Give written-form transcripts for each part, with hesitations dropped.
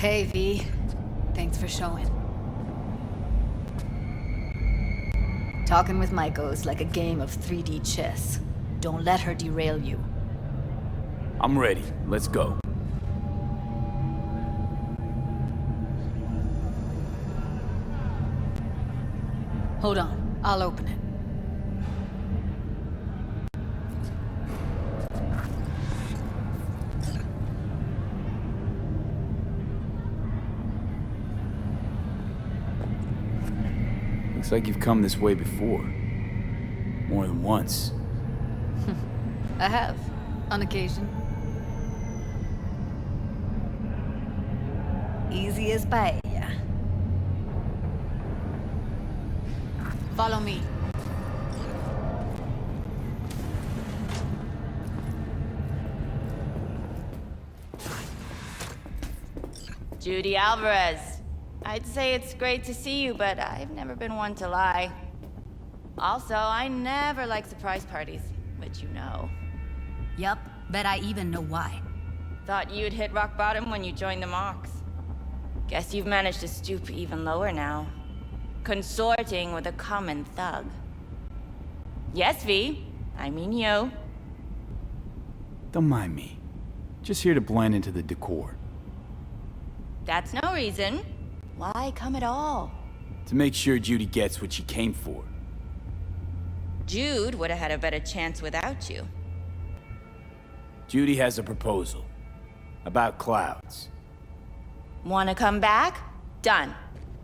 Hey, V. Thanks for showing. Talking with Maiko is like a game of 3D chess. Don't let her derail you. I'm ready. Let's go. Hold on. I'll open it. Looks like you've come this way before. More than once. I have. On occasion. Easy as paella. Follow me. Judy Alvarez. I'd say it's great to see you, but I've never been one to lie. Also, I never like surprise parties, which you know. Yup, bet I even know why. Thought you'd hit rock bottom when you joined the Mox. Guess you've managed to stoop even lower now. Consorting with a common thug. Yes, V. I mean you. Don't mind me. Just here to blend into the decor. That's no reason. Why come at all? To make sure Judy gets what she came for. Jude would have had a better chance without you. Judy has a proposal. About clouds. Wanna come back? Done.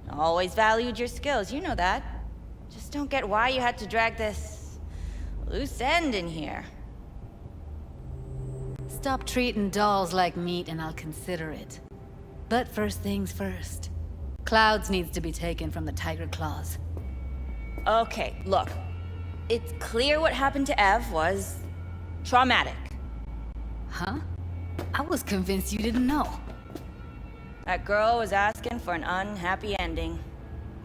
Always valued your skills, you know that. Just don't get why you had to drag this loose end in here. Stop treating dolls like meat and I'll consider it. But first things first. Clouds needs to be taken from the Tiger Claws. Okay, look. It's clear what happened to Ev was traumatic. Huh? I was convinced you didn't know. That girl was asking for an unhappy ending.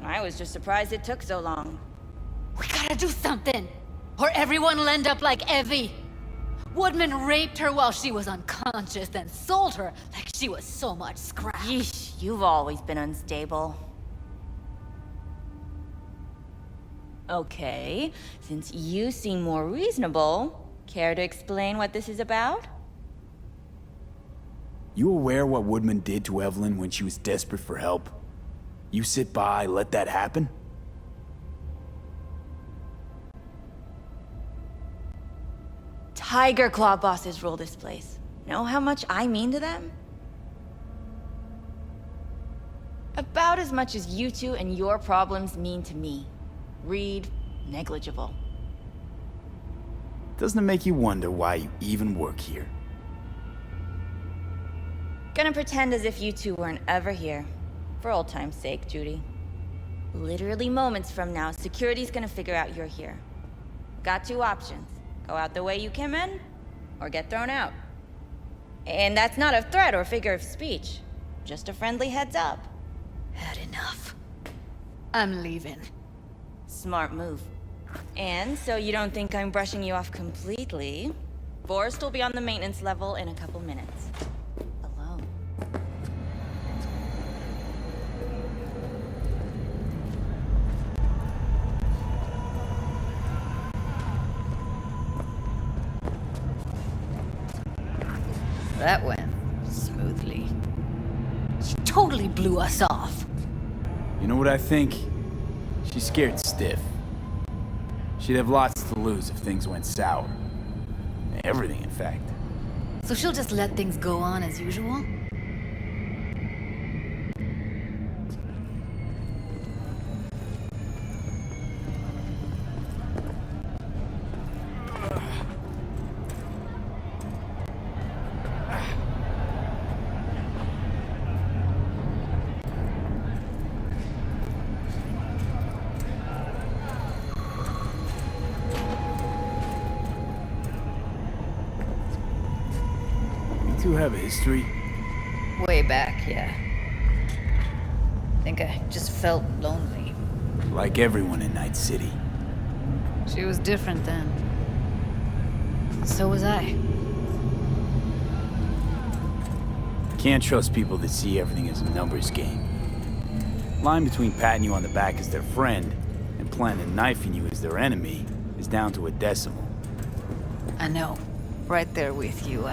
I was just surprised it took so long. We gotta do something! Or everyone will end up like Evie! Woodman raped her while she was unconscious, then sold her like she was so much scrap. Yeesh, you've always been unstable. Okay, since you seem more reasonable, care to explain what this is about? You aware what Woodman did to Evelyn when she was desperate for help? You sit by, let that happen? Tiger Claw bosses rule this place. Know how much I mean to them? About as much as you two and your problems mean to me. Read negligible. Doesn't it make you wonder why you even work here? Gonna pretend as if you two weren't ever here. For old time's sake, Judy. Literally moments from now, security's gonna figure out you're here. Got two options. Go out the way you came in, or get thrown out. And that's not a threat or figure of speech. Just a friendly heads up. Had enough. I'm leaving. Smart move. And so you don't think I'm brushing you off completely, Forrest will be on the maintenance level in a couple minutes. Alone. That went smoothly. She totally blew us off. You know what I think? She's scared stiff. She'd have lots to lose if things went sour. Everything, in fact. So she'll just let things go on as usual? You have a history? Way back, yeah. Think I just felt lonely. Like everyone in Night City. She was different then. So was I. Can't trust people that see everything as a numbers game. Line between patting you on the back as their friend and planning on knifing you as their enemy is down to a decimal. I know. Right there with you.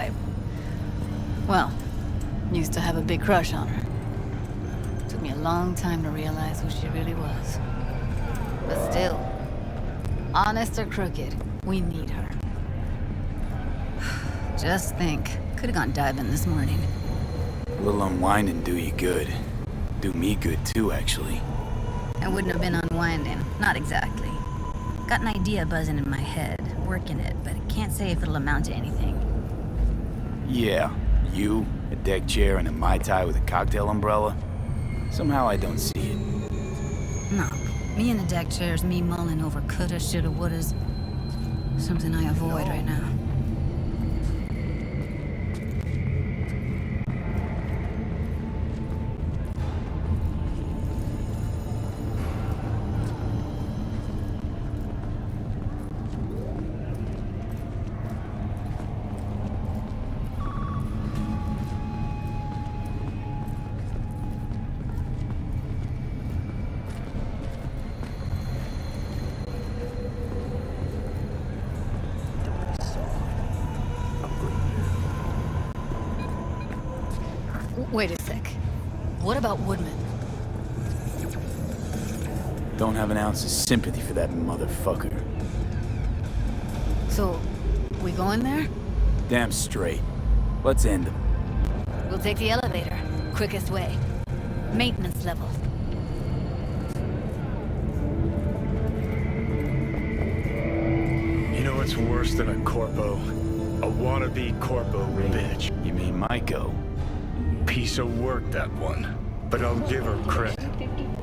Well, used to have a big crush on her. Took me a long time to realize who she really was. But still, honest or crooked, we need her. Just think, could have gone diving this morning. A little unwinding do you good. Do me good too, actually. I wouldn't have been unwinding. Not exactly. Got an idea buzzing in my head, working it, but I can't say if it'll amount to anything. Yeah, you, a deck chair, and a Mai Tai with a cocktail umbrella. Somehow I don't see it. No. Me in the deck chairs, me mulling over coulda, shoulda, wouldas. Something I avoid right now. Wait a sec. What about Woodman? Don't have an ounce of sympathy for that motherfucker. So, we going there? Damn straight. Let's end him. We'll take the elevator. Quickest way. Maintenance level. You know what's worse than a corpo? A wannabe corpo bitch. You mean Maiko? Piece of work, that one. But I'll give her credit.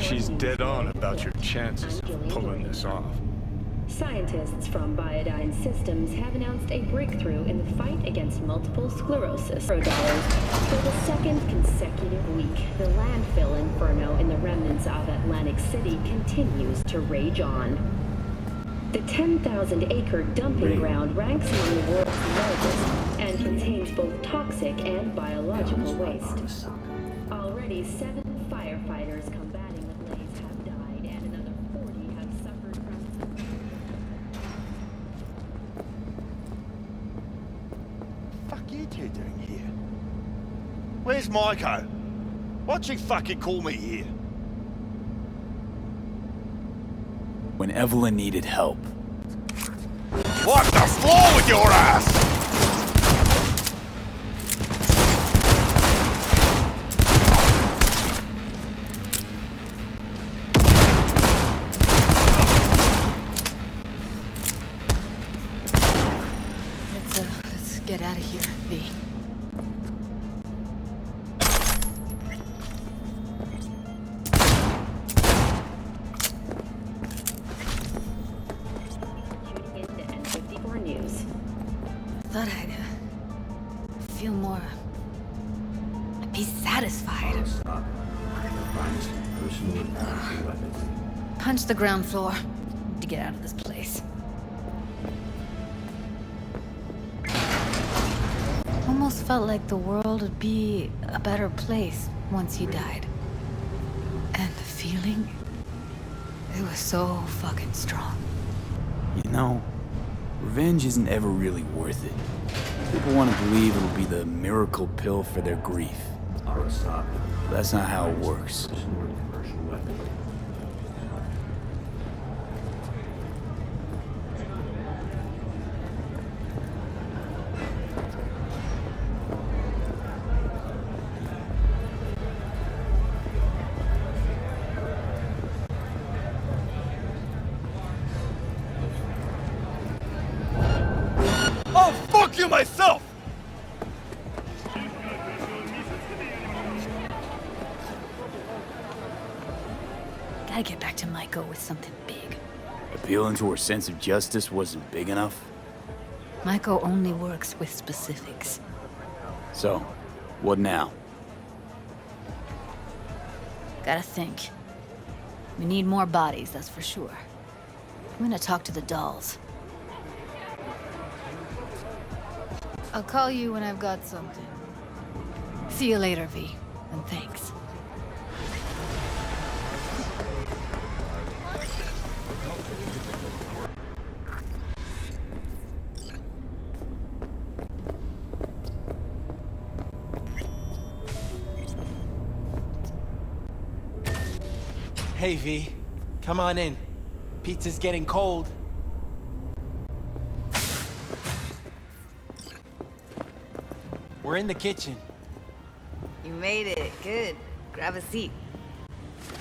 She's dead on about your chances of pulling this off. Scientists from Biodyne Systems have announced a breakthrough in the fight against multiple sclerosis. For the second consecutive week, the landfill inferno in the remnants of Atlantic City continues to rage on. The 10,000-acre dumping ground ranks among the world's largest and contains both toxic and biological waste. Already 7 firefighters combating the blaze have died and another 40 have suffered from... Fuck you two doing here? Where's Maiko? Why'd you fucking call me here? When Evelyn needed help. Wipe the floor with your ass! Let's get out of here, V. Thought I'd feel more... be satisfied. Punch the ground floor to get out of this place. Almost felt like the world would be a better place once you died. And the feeling... it was so fucking strong. You know, revenge isn't ever really worth it. People want to believe it'll be the miracle pill for their grief. That's not how it works. I'll fuck you myself! Gotta get back to Maiko with something big. Appealing to her sense of justice wasn't big enough? Maiko only works with specifics. So, what now? Gotta think. We need more bodies, that's for sure. I'm gonna talk to the dolls. I'll call you when I've got something. See you later, V. And thanks. Hey, V. Come on in. Pizza's getting cold. We're in the kitchen. You made it. Good. Grab a seat.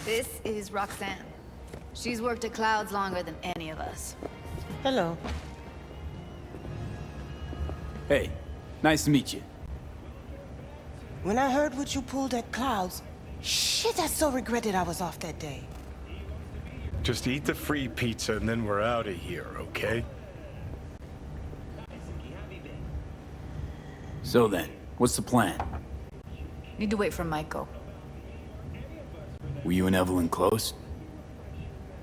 This is Roxanne. She's worked at Clouds longer than any of us. Hello. Hey, nice to meet you. When I heard what you pulled at Clouds, shit, I so regretted I was off that day. Just eat the free pizza and then we're out of here, okay? So then, what's the plan? Need to wait for Michael. Were you and Evelyn close?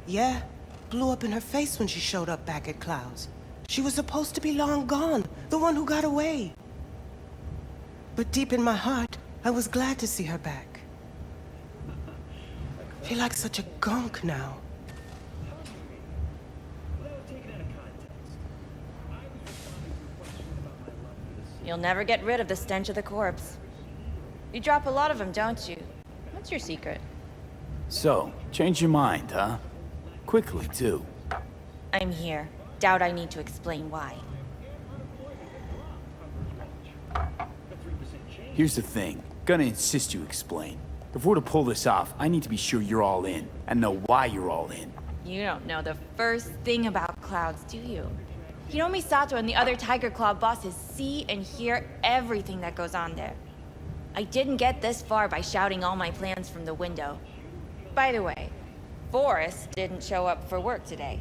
Yeah, blew up in her face when she showed up back at Clouds. She was supposed to be long gone, the one who got away. But deep in my heart, I was glad to see her back. Feel like such a gunk now. You'll never get rid of the stench of the corpse. You drop a lot of them, don't you? What's your secret? So, change your mind, huh? Quickly, too. I'm here. Doubt I need to explain why. Here's the thing. Gonna insist you explain. If we're to pull this off, I need to be sure you're all in, and know why you're all in. You don't know the first thing about Clouds, do you? You know Misato and the other Tiger Claw bosses see and hear everything that goes on there. I didn't get this far by shouting all my plans from the window. By the way, Forrest didn't show up for work today.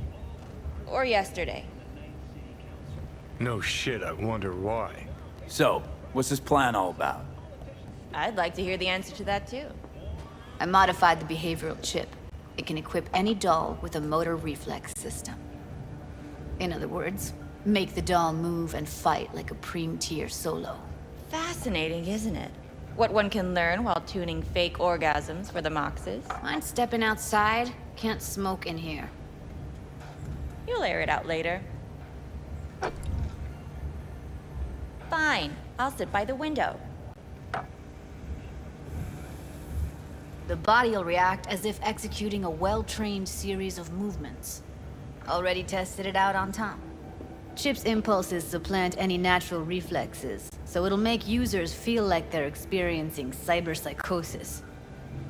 Or yesterday. No shit, I wonder why. So, what's this plan all about? I'd like to hear the answer to that too. I modified the behavioral chip. It can equip any doll with a motor reflex system. In other words, make the doll move and fight like a Preem-tier solo. Fascinating, isn't it? What one can learn while tuning fake orgasms for the Moxes. Mind stepping outside? Can't smoke in here. You'll air it out later. Fine, I'll sit by the window. The body'll react as if executing a well-trained series of movements. Already tested it out on Tom. Chip's impulses supplant any natural reflexes, so it'll make users feel like they're experiencing cyberpsychosis.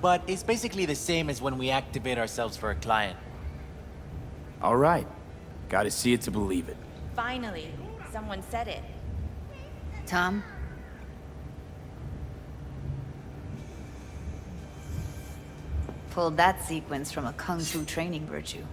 But it's basically the same as when we activate ourselves for a client. All right. Gotta see it to believe it. Finally, someone said it. Tom? Pulled that sequence from a kung fu training virtue.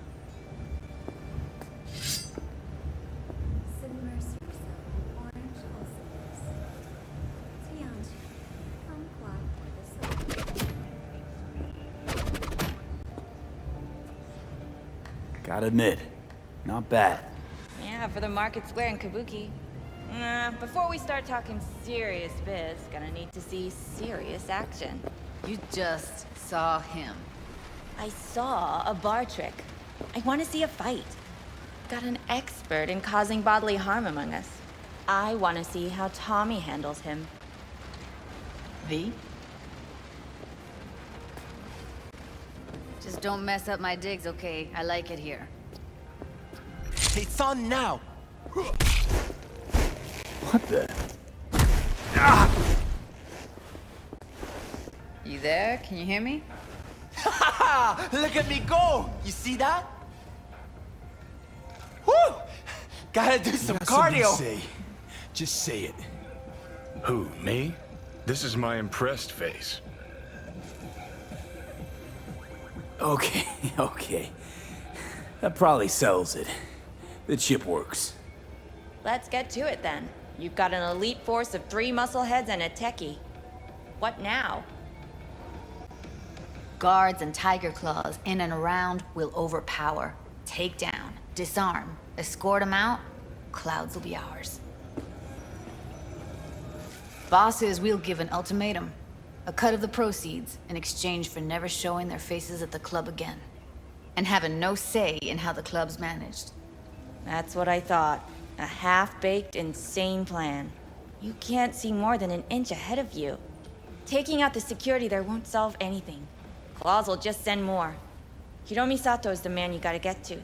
Gotta admit, not bad. Yeah, for the Market Square in Kabuki. Before we start talking serious biz, gonna need to see serious action. You just saw him. I saw a bar trick. I want to see a fight. Got an expert in causing bodily harm among us. I want to see how Tommy handles him. V? Just don't mess up my digs, okay? I like it here. It's on now! What the? You there? Can you hear me? Look at me go! You see that? Woo! Gotta do some cardio! Say. Just say it. Who, me? This is my impressed face. Okay, okay. That probably settles it. The chip works. Let's get to it then. You've got an elite force of 3 muscleheads and a techie. What now? Guards and Tiger Claws in and around will overpower, take down, disarm, escort them out. Clouds will be ours. Boss is we'll give an ultimatum. A cut of the proceeds in exchange for never showing their faces at the club again. And having no say in how the club's managed. That's what I thought. A half-baked, insane plan. You can't see more than an inch ahead of you. Taking out the security there won't solve anything. Claws will just send more. Hiromi Sato is the man you gotta get to.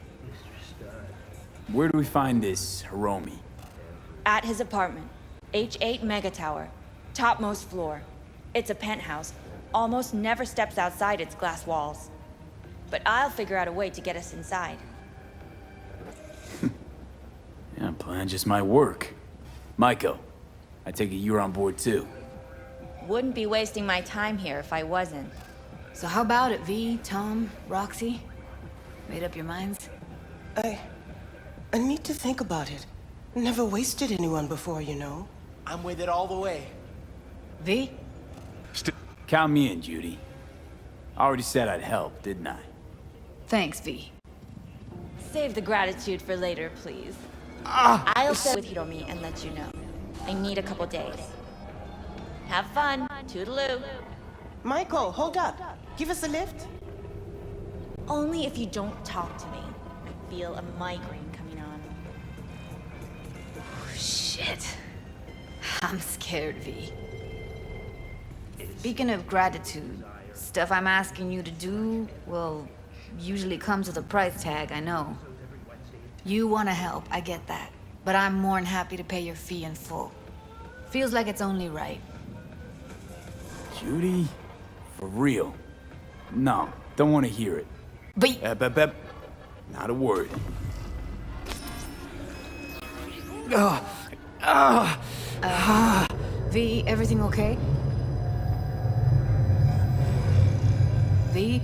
Where do we find this Hiromi? At his apartment. H8 Mega Tower. Topmost floor. It's a penthouse. Almost never steps outside its glass walls. But I'll figure out a way to get us inside. Yeah, plan just might work. Maiko, I take it you're on board too. Wouldn't be wasting my time here if I wasn't. So how about it, V, Tom, Roxy? Made up your minds? I need to think about it. Never wasted anyone before, you know. I'm with it all the way. V? Count me in, Judy. I already said I'd help, didn't I? Thanks, V. Save the gratitude for later, please. I'll sit with Hiromi and let you know. I need a couple days. Have fun. Toodaloo. Michael, hold up. Give us a lift. Only if you don't talk to me. I feel a migraine coming on. Shit. I'm scared, V. Speaking of gratitude, stuff I'm asking you to do, well, usually comes with a price tag, I know. You want to help, I get that. But I'm more than happy to pay your fee in full. Feels like it's only right. Judy? For real? No, don't want to hear it. But... Bep. Not a word. V, everything okay? V?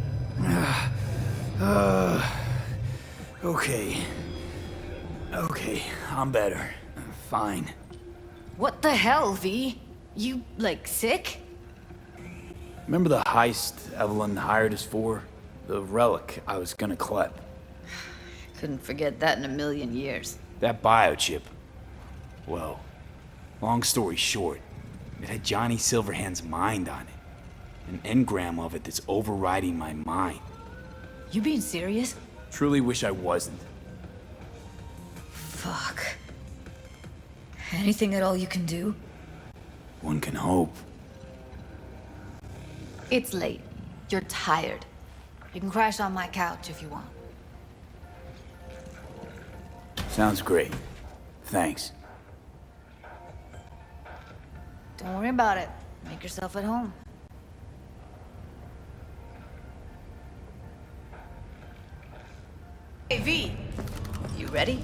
Okay, I'm better. Fine. What the hell, V? You, like, sick? Remember the heist Evelyn hired us for? The relic I was gonna collect. Couldn't forget that in a million years. That biochip. Well, long story short, it had Johnny Silverhand's mind on it. An engram of it that's overriding my mind. You being serious? Truly wish I wasn't. Fuck. Anything at all you can do? One can hope. It's late. You're tired. You can crash on my couch if you want. Sounds great. Thanks. Don't worry about it. Make yourself at home. Hey, V! You ready?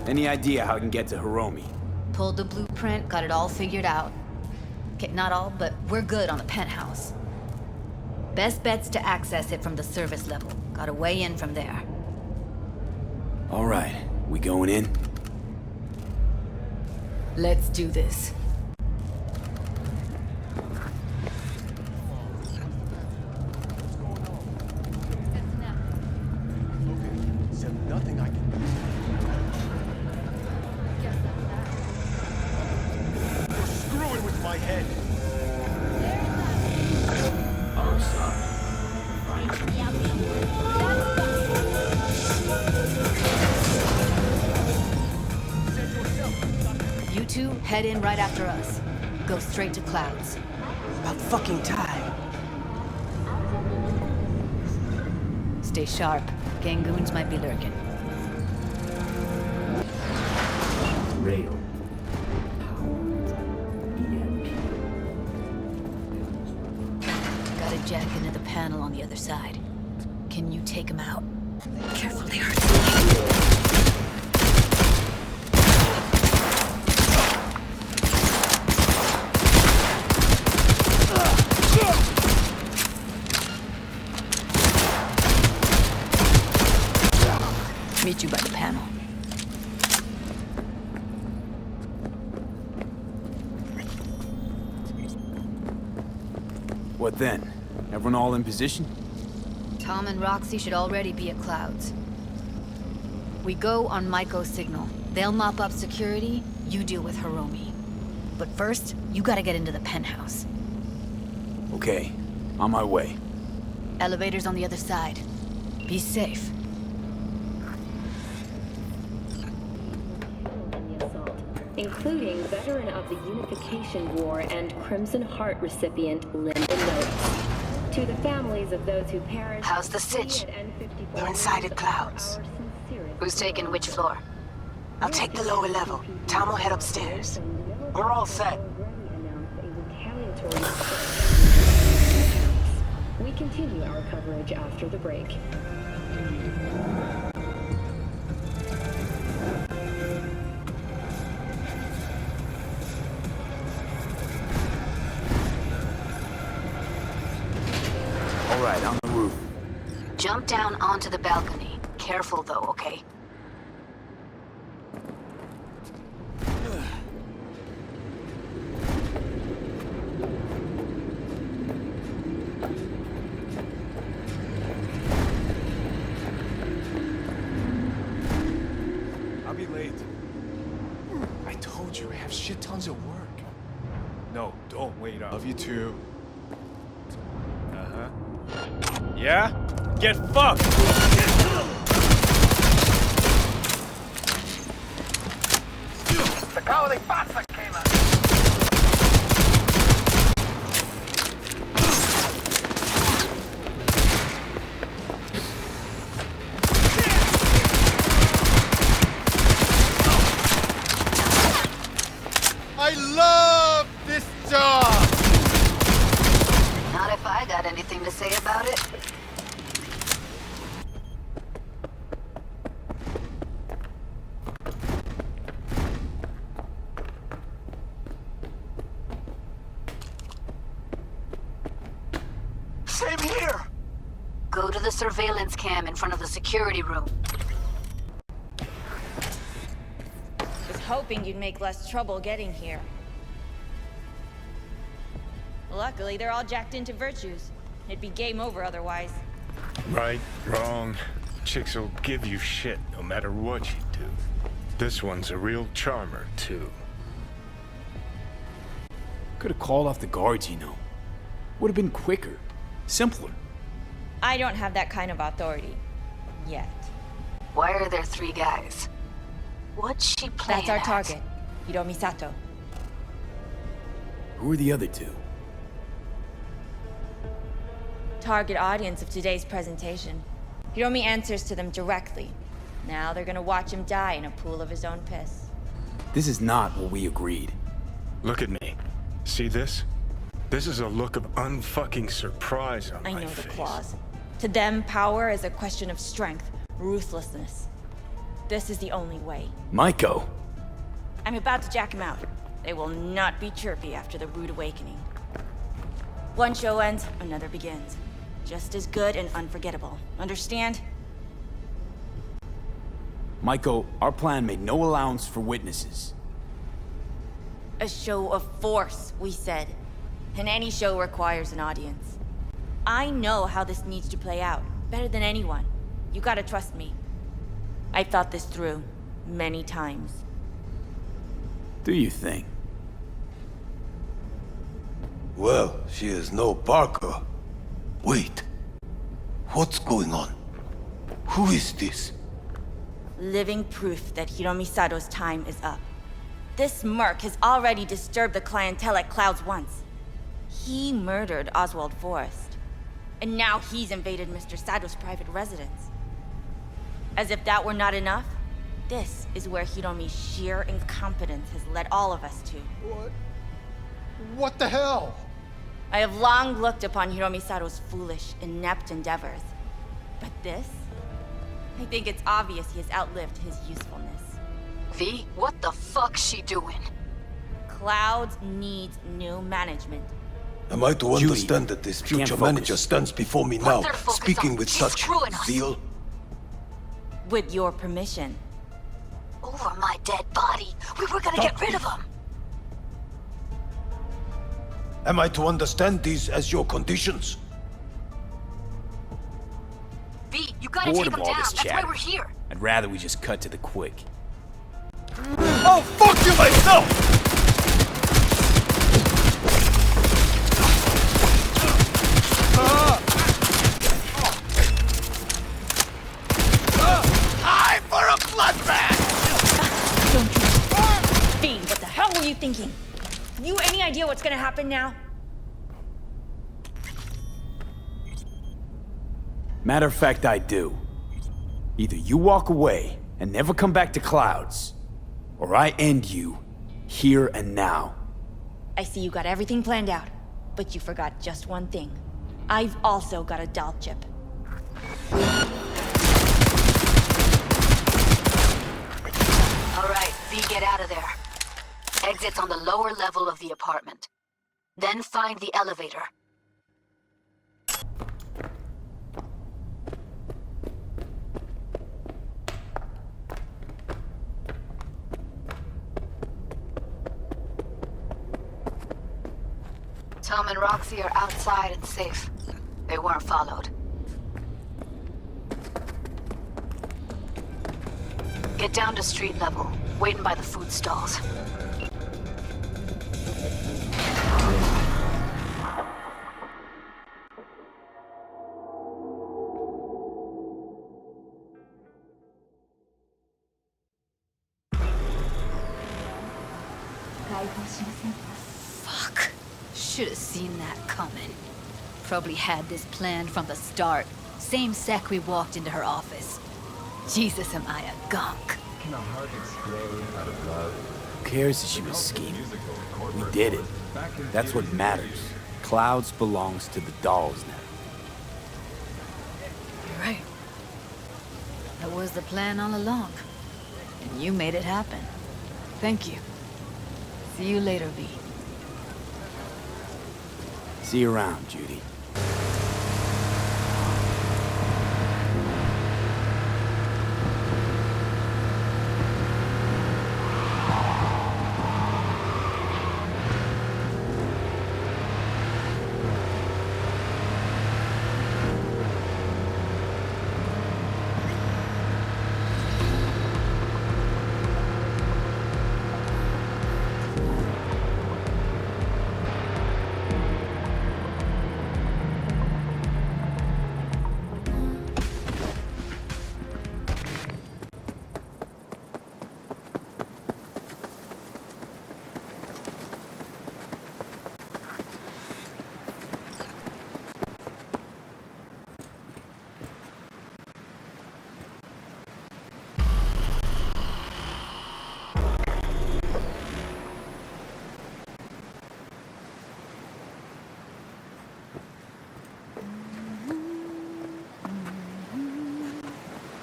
Any idea how I can get to Hiromi? Pulled the blueprint, got it all figured out. Okay, not all, but we're good on the penthouse. Best bet's to access it from the service level. Got a way in from there. All right, we going in? Let's do this. Nothing I can do. You're screwing with my head. You two head in right after us. Go straight to Clouds. About fucking time. Stay sharp. Gangoons might be lurking. Rail. Got a jack into the panel on the other side. Can you take him out? Careful, they hurt. Meet you by the panel. What then? Everyone all in position? Tom and Roxy should already be at Clouds. We go on Maiko's signal. They'll mop up security, you deal with Hiromi. But first, you gotta get into the penthouse. Okay, on my way. Elevator's on the other side. Be safe. Including veteran of the Unification War and Crimson Heart recipient Linda Notes. To the families of those who perished... How's the sitch? We're inside at Clouds. Who's taking which floor? I'll take the lower level. Tom will head upstairs. We're all set. We continue our coverage after the break. All right, on the roof. Jump down onto the balcony. Careful though, okay? I'll be late. I told you I have shit tons of work. No, don't wait up. Love you too. Uh-huh. Yeah? Get fucked! The cowardly bastard came out! I love this job! Not if I got anything to say about it. Same here! Go to the surveillance cam in front of the security room. Was hoping you'd make less trouble getting here. Luckily, they're all jacked into virtues. It'd be game over otherwise. Right, wrong. Chicks will give you shit no matter what you do. This one's a real charmer, too. Could have called off the guards, you know. Would have been quicker. Simpler. I don't have that kind of authority. Yet. Why are there 3 guys? What's she playing That's our at? target. Hiromi Sato. Who are the other 2? Target audience of today's presentation. Hiromi answers to them directly. Now they're gonna watch him die in a pool of his own piss. This is not what we agreed. Look at me. See this? This is a look of unfucking surprise on I my know face. the clause. To them, power is a question of strength, ruthlessness. This is the only way. Maiko! I'm about to jack him out. They will not be chirpy after the rude awakening. One show ends, another begins. Just as good and unforgettable. Understand? Maiko, our plan made no allowance for witnesses. A show of force, we said. And any show requires an audience. I know how this needs to play out, better than anyone. You gotta trust me. I've thought this through, many times. Do you think? Well, she is no Parker. Wait. What's going on? Who is this? Living proof that Hiromi Sato's time is up. This merc has already disturbed the clientele at Clouds once. He murdered Oswald Forrest. And now he's invaded Mr. Sato's private residence. As if that were not enough, this is where Hiromi's sheer incompetence has led all of us to. What the hell? I have long looked upon Hiromi Sato's foolish, inept endeavors. But this? I think it's obvious he has outlived his usefulness. V, what the fuck's she doing? Clouds needs new management. Am I to Judy, understand that this future manager stands before me now, speaking with such zeal? With your permission. Over my dead body. We were gonna get rid of him. Am I to understand these as your conditions? V, you gotta Bored take of him all down. this That's why chatter. we're here. I'd rather we just cut to the quick. Oh, fuck you myself! happen now? Matter of fact, I do. Either you walk away and never come back to Clouds, or I end you here and now. I see you got everything planned out, but you forgot just one thing. I've also got a doll chip. All right, V, get out of there. Exit's on the lower level of the apartment. Then find the elevator. Tom and Roxy are outside and safe. They weren't followed. Get down to street level, waiting by the food stalls. Fuck. Should have seen that coming. Probably had this planned from the start. Same sec we walked into her office. Jesus, am I a gunk. Can a heart explode out of love? Who cares if she was scheming? We did it. That's what matters. Clouds belongs to the dolls now. You're right. That was the plan all along. And you made it happen. Thank you. See you later, V. See you around, Judy.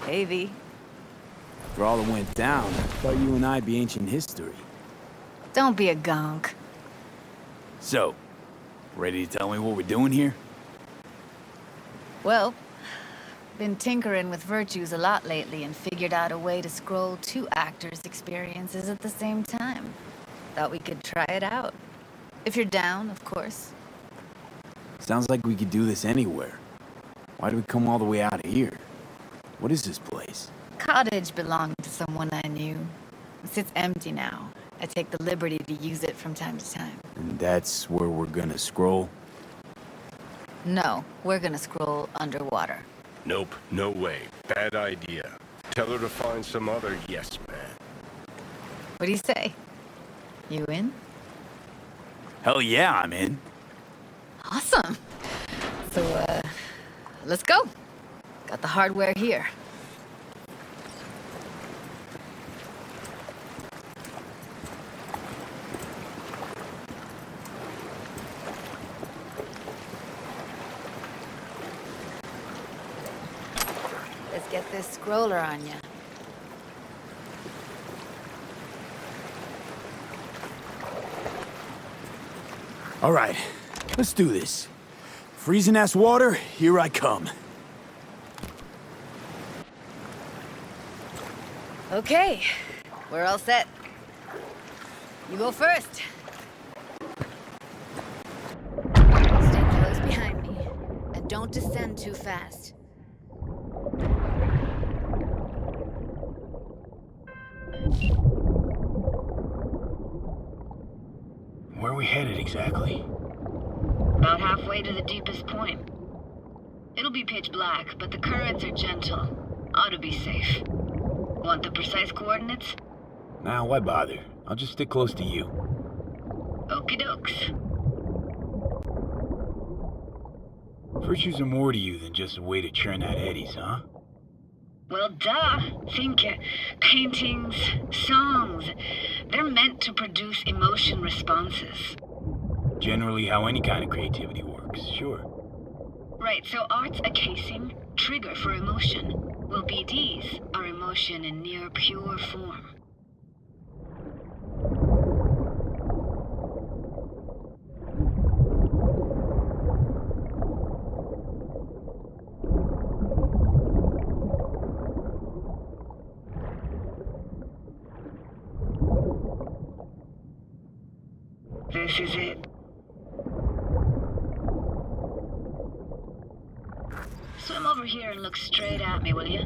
Hey, V. After all that went down, I thought you and I'd be ancient history. Don't be a gunk. So, ready to tell me what we're doing here? Well, been tinkering with virtues a lot lately and figured out a way to scroll 2 actors' experiences at the same time. Thought we could try it out. If you're down, of course. Sounds like we could do this anywhere. Why do we come all the way out here? What is this place? Cottage belonged to someone I knew. It sits empty now. I take the liberty to use it from time to time. And that's where we're gonna scroll? No, we're gonna scroll underwater. Nope, no way. Bad idea. Tell her to find some other yes man. What do you say? You in? Hell yeah, I'm in. Awesome. So, let's go. Got the hardware here. Let's get this scroller on ya. All right, let's do this. Freezing ass water, here I come. Okay, we're all set. You go first. Stay close behind me, and don't descend too fast. Where are we headed exactly? About halfway to the deepest point. It'll be pitch black, but the currents are gentle. Ought to be safe. Want the precise coordinates? Nah, why bother? I'll just stick close to you. Okie dokes. Virtues are more to you than just a way to churn out eddies, huh? Well, duh. Think paintings, songs. They're meant to produce emotion responses. Generally how any kind of creativity works, sure. Right, so art's a casing, trigger for emotion. Well, BDs are emotion in near pure form. This is it. Swim over here and look straight at me, will you?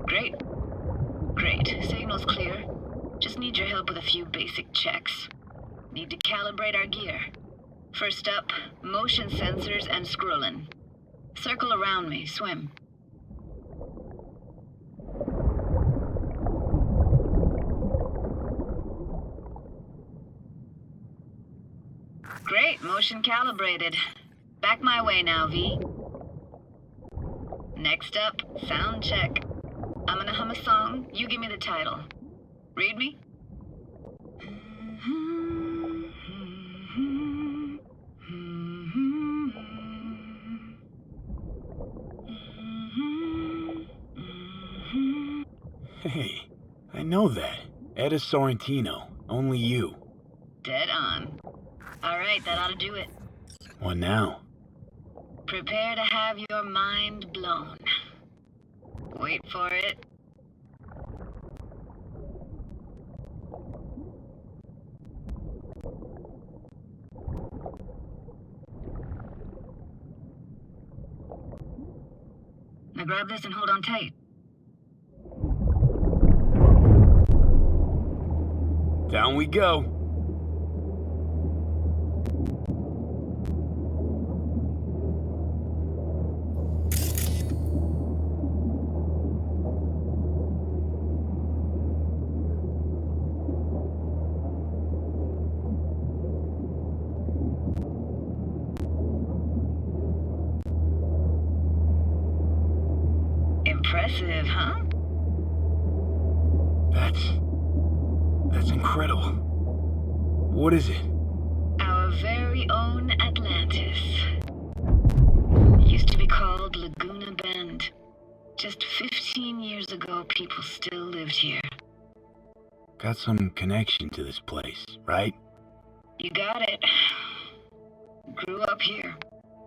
Great. Great. Signal's clear. Just need your help with a few basic checks. Need to calibrate our gear. First up, motion sensors and scrolling. Circle around me. Swim. Great. Motion calibrated. Back my way now, V. Next up, sound check. I'm gonna hum a song. You give me the title. Read me? Hey, I know that. Etta Sorrentino. Only you. Dead on. All right, that ought to do it. What now? Prepare to have your mind blown. Wait for it. Now grab this and hold on tight. Down we go. Impressive, huh? That's incredible. What is it? Our very own Atlantis. Used to be called Laguna Bend. Just 15 years ago, people still lived here. Got some connection to this place, right? You got it. Grew up here.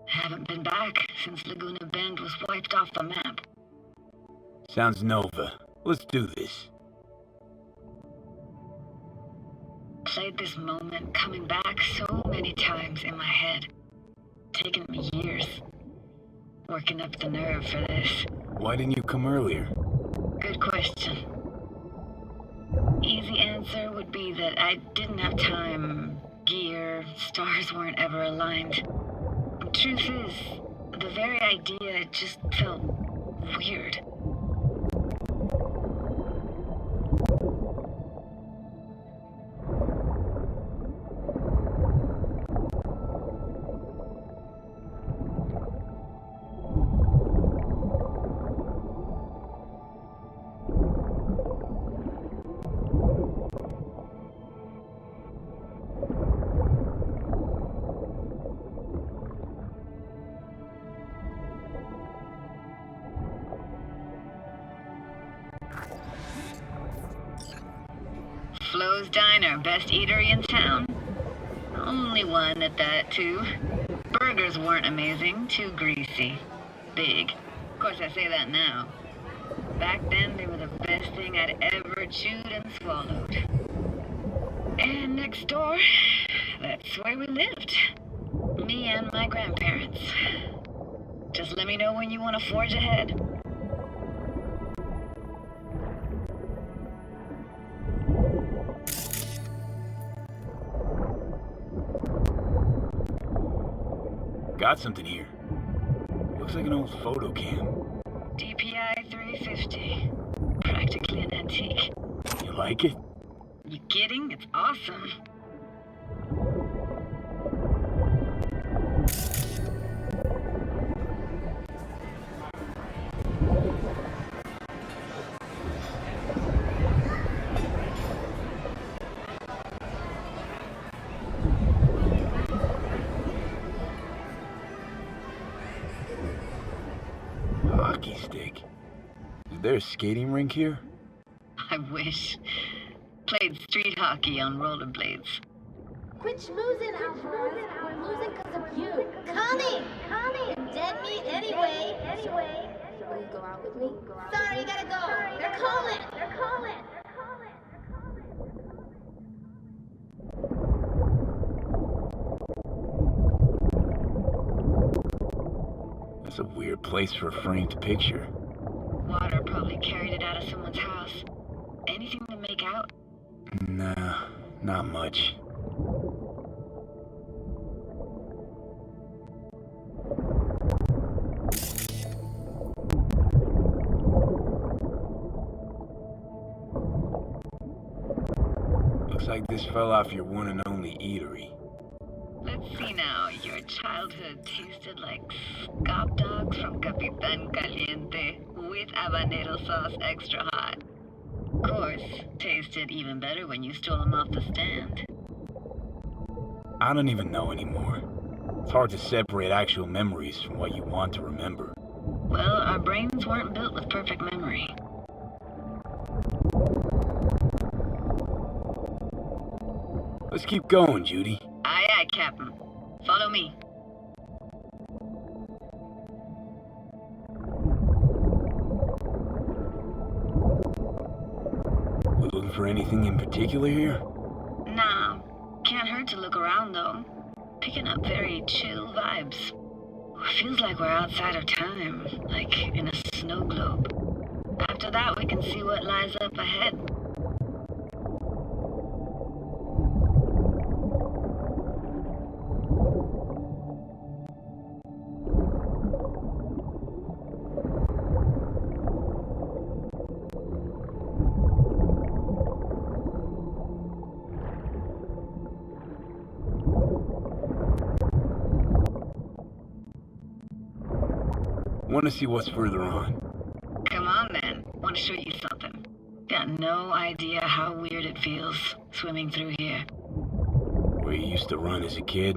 Haven't been back since Laguna Bend was wiped off the map. Sounds Nova. Let's do this. Played this moment coming back so many times in my head. Taken me years. Working up the nerve for this. Why didn't you come earlier? Good question. Easy answer would be that I didn't have time, gear, stars weren't ever aligned. Truth is, the very idea just felt weird. Flo's Diner, best eatery in town. Only one at that, too. Burgers weren't amazing, too greasy. Big. Of course, I say that now. Back then, they were the best thing I'd ever chewed and swallowed. And next door, that's where we lived. Me and my grandparents. Just let me know when you want to forge ahead. Got something here. Looks like an old photo cam. DPI 350. Practically an antique. You like it? You kidding? It's awesome. hockey stick. Is there a skating rink here? I wish. Played street hockey on rollerblades. Quit schmoozing, Alvarez. We're losing because of you. Coming! Dead meat anyway. Will you go out with me? Sorry, you gotta go. They're calling. That's a weird place for a framed picture. Water probably carried it out of someone's house. Anything to make out? Nah, not much. Looks like this fell off your one and only eatery. Let's see now. Your childhood tasted like scop dogs from Capitan Caliente with habanero sauce extra hot. Of course, tasted even better when you stole them off the stand. I don't even know anymore. It's hard to separate actual memories from what you want to remember. Well, our brains weren't built with perfect memory. Let's keep going, Judy. Aye, aye, Captain. Follow me. We looking for anything in particular here? Nah, can't hurt to look around though. Picking up very chill vibes. Feels like we're outside of time, like in a snow globe. After that, we can see what lies up ahead. Want to see what's further on. Come on then, want to show you something. Got no idea how weird it feels, swimming through here. Where you used to run as a kid?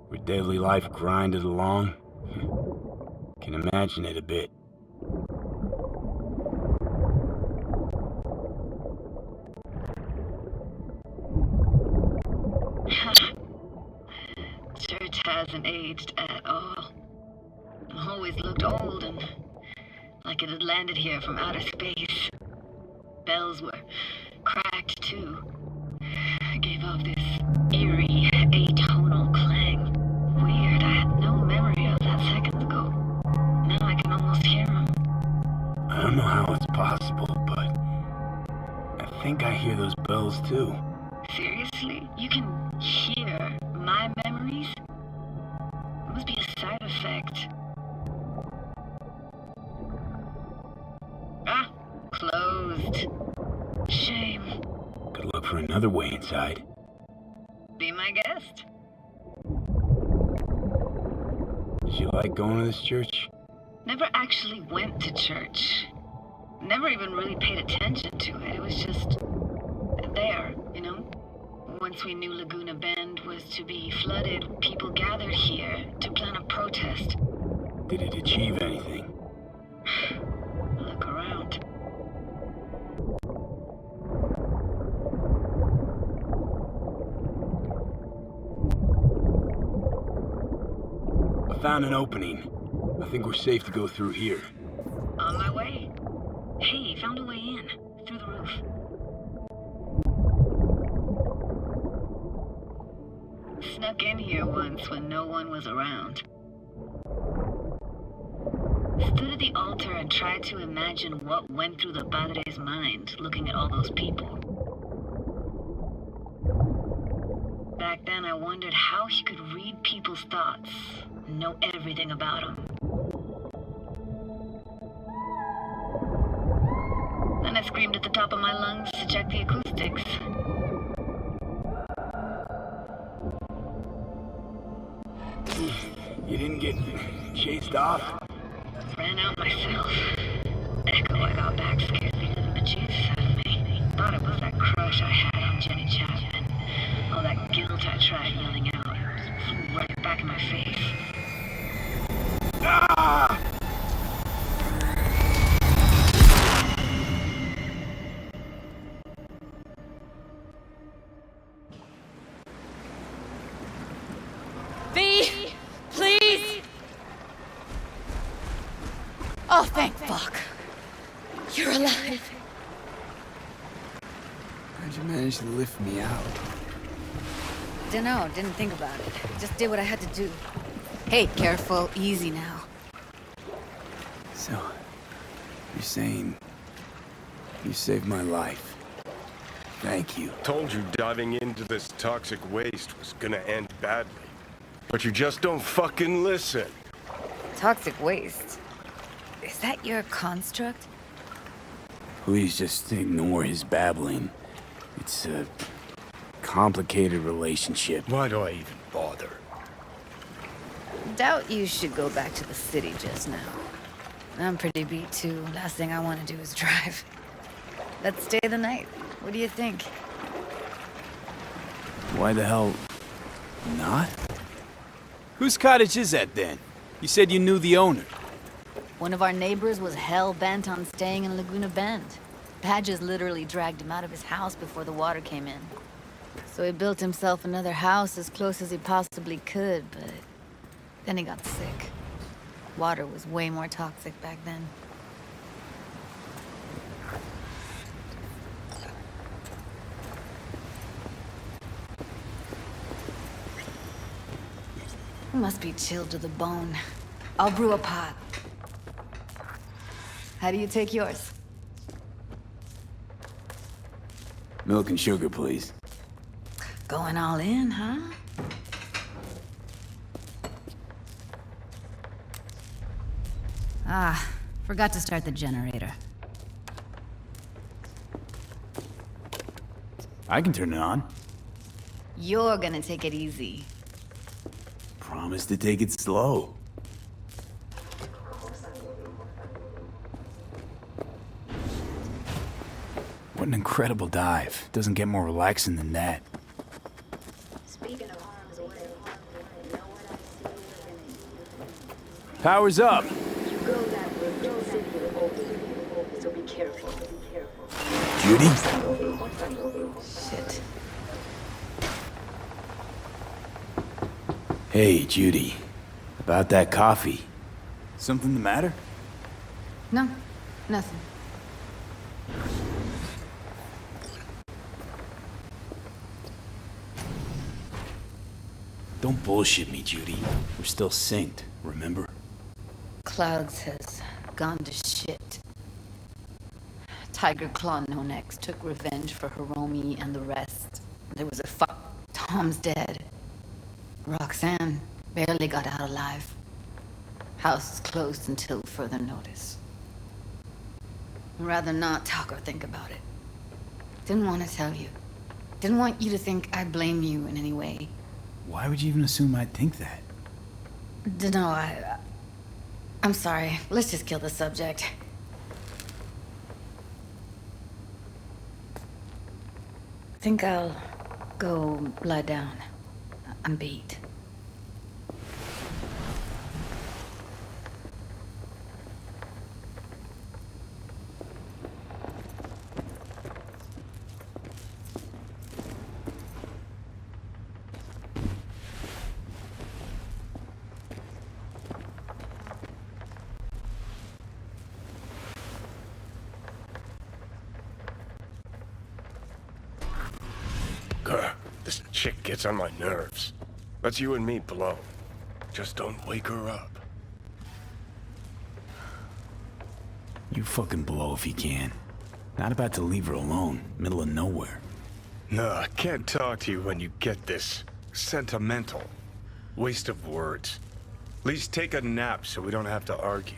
Where daily life grinded along? Can imagine it a bit. Church hasn't aged at all. Always looked old and like it had landed here from outer space. Bells were cracked too. Gave off this eerie, atonal clang. Weird, I had no memory of that seconds ago. Now I can almost hear them. I don't know how it's possible, but I think I hear those bells too. Seriously? You can hear my memories? It must be a side effect. Ah, closed. Shame. Could look for another way inside. Be my guest. Did you like going to this church? Never actually went to church. Never even really paid attention to it. It was just there, you know? Once we knew Laguna Bend was to be flooded, people gathered here to plan a protest. Did it achieve anything? Look around. I found an opening. I think we're safe to go through here. On my way. Hey, found a way in. Through the roof. Snuck in here once when no one was around. Stood at the altar and tried to imagine what went through the Padre's mind, looking at all those people. Back then, I wondered how he could read people's thoughts, know everything about them. Then I screamed at the top of my lungs to check the acoustics. You didn't get chased off? Ran out myself. Echo I got back scared the living bejesus out of me. Thought it was that crush I had on Jenny Chapman. All that guilt I tried yelling out flew right back in my face. Ah! Oh, thank fuck. You're alive. How'd you manage to lift me out? Dunno, didn't think about it. Just did what I had to do. Hey, careful, easy now. So, you're saying you saved my life. Thank you. Told you diving into this toxic waste was gonna end badly. But you just don't fucking listen. Toxic waste? Is that your construct? Please just ignore his babbling. It's a complicated relationship. Why do I even bother? Doubt you should go back to the city just now. I'm pretty beat too. Last thing I want to do is drive. Let's stay the night. What do you think? Why the hell not? Whose cottage is that then? You said you knew the owner. One of our neighbors was hell-bent on staying in Laguna Bend. Badges literally dragged him out of his house before the water came in. So he built himself another house as close as he possibly could, but then he got sick. Water was way more toxic back then. Must be chilled to the bone. I'll brew a pot. How do you take yours? Milk and sugar, please. Going all in, huh? Ah, forgot to start the generator. I can turn it on. You're gonna take it easy. Promise to take it slow. What an incredible dive. Doesn't get more relaxing than that. Speaking of harm's way, you know what I see? Power's up. You go that way, the city will open. So be careful. Judy? Shit. Hey, Judy. About that coffee. Something the matter? No, nothing. Don't bullshit me, Judy. We're still synced, remember? Clouds has gone to shit. Tiger Claw No Next took revenge for Hiromi and the rest. There was a fuck. Tom's dead. Roxanne barely got out alive. House is closed until further notice. I'd rather not talk or think about it. Didn't want to tell you. Didn't want you to think I blame you in any way. Why would you even assume I'd think that? Dunno, I'm sorry. Let's just kill the subject. Think I'll go lie down. I'm beat. Grr, this chick gets on my nerves. Let's you and me blow. Just don't wake her up. You fucking blow if you can. Not about to leave her alone, middle of nowhere. No, I can't talk to you when you get this sentimental. Waste of words. At least take a nap so we don't have to argue.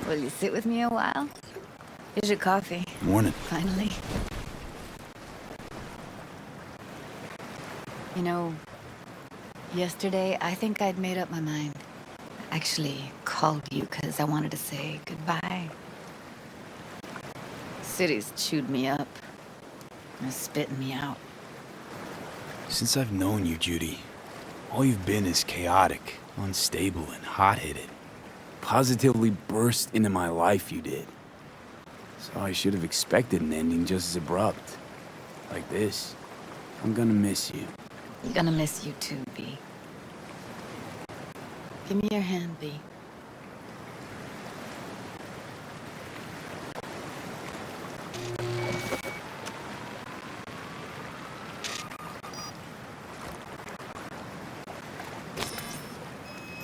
Will you sit with me a while? Here's your coffee. Morning. Finally. You know, yesterday I think I'd made up my mind. I actually called you because I wanted to say goodbye. City's chewed me up. And spitting me out. Since I've known you, Judy, all you've been is chaotic, unstable, and hot-headed. Positively burst into my life, you did. So I should have expected an ending just as abrupt. Like this. I'm gonna miss you. I'm gonna miss you too, B. Give me your hand, B.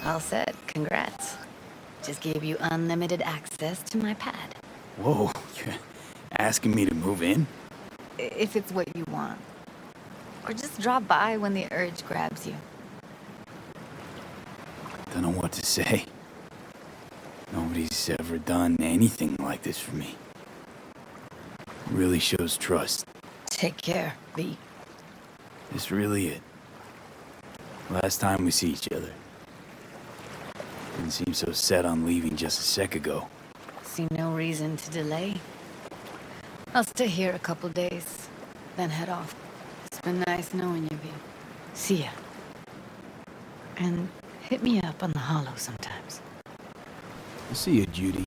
All set. Congrats. Just gave you unlimited access to my pad. Whoa, you're asking me to move in? If it's what you want. Or just drop by when the urge grabs you. Don't know what to say. Nobody's ever done anything like this for me. Really shows trust. Take care, B. This really it. Last time we see each other. Didn't seem so set on leaving just a sec ago. See no reason to delay. I'll stay here a couple days, then head off. It's been nice knowing you, B. See ya. And hit me up on the holo sometimes. I'll see you, Judy.